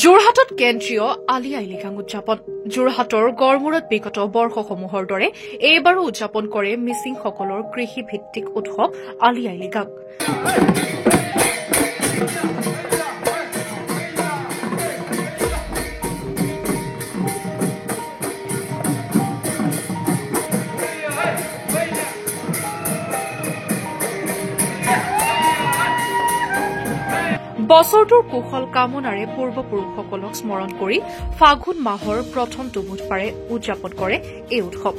যোৰহাটত কেন্দ্ৰীয় আলি আই লৃগাং উদযাপন যোৰহাটৰ গড়মূৰত বিগত বৰ্ষসমূহৰ দৰে এইবাৰো উদযাপন কৰে মিচিংসকলৰ কৃষিভিত্তিক উৎসৱ আলি আই লৃগাং। বছৰটোৰ কুশল কামনাৰে পূৰ্বপুৰুষসকলক স্মৰণ কৰি ফাগুন মাহৰ প্ৰথমটো বুধবাৰে উদযাপন কৰে এই উৎসৱ।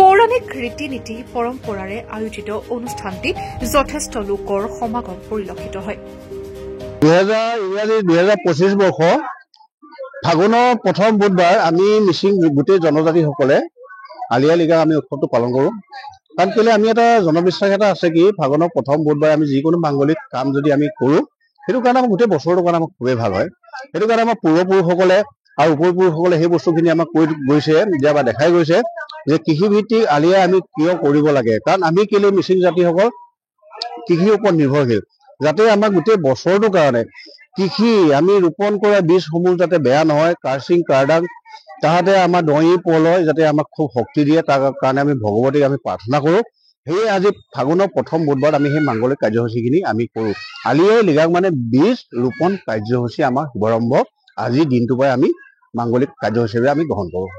পৌৰাণিক ৰীতি নীতি পৰম্পৰাৰে আয়োজিত অনুষ্ঠানটিত যথেষ্ট লোকৰ সমাগম পৰিলক্ষিত হয়। 2025 বৰ্ষ ফাগুনৰ প্ৰথম বুধবাৰ আমি মিচিং গোটেই জনজাতিসকলে আলি আই লৃগাং আমি উৎসৱটো পালন কৰোঁ। কাৰণ কেলে আমি এটা জনবিশ্বাস এটা আছে কি ফাগুনৰ প্ৰথম বুধবাৰে আমি যিকোনো মাংগলিক কাম যদি আমি কৰোঁ সেইটো কাৰণে আমাৰ গোটেই বছৰটোৰ কাৰণে আমাৰ খুবেই ভাল হয়। সেইটো কাৰণে আমাৰ পূৰ্বপুৰুষসকলে আৰু উপপুৰুষসকলে সেই বস্তুখিনি আমাক কৈ গৈছে বা দেখাই গৈছে যে কৃষিভিত্তিক আলি আই আমি কিয় কৰিব লাগে। কাৰণ আমি কেলে মিচিং জাতিসকল কৃষিৰ ওপৰত নিৰ্ভৰশীল, যাতে আমাৰ গোটেই বছৰটোৰ কাৰণে কৃষি আমি ৰোপণ কৰা বীজসমূহ যাতে বেয়া নহয়, কাৰ্চিং কাৰ্ডাং তাহাঁতে আমাৰ দহি পলয় যাতে আমাক খুব শক্তি দিয়ে, তাৰ কাৰণে আমি ভগৱতীক আমি প্ৰাৰ্থনা কৰোঁ। সেয়ে আজি ফাগুনৰ প্ৰথম বুধবাৰত আমি সেই মাংগলিক কাৰ্যসূচীখিনি আমি কৰোঁ। আলি আই লৃগাং মানে বীজ ৰোপণ কাৰ্যসূচী আমাৰ শুভাৰম্ভ আজিৰ দিনটোৰ পৰাই আমি মাংগলিক কাৰ্যসূচীৰে আমি গ্ৰহণ কৰোঁ।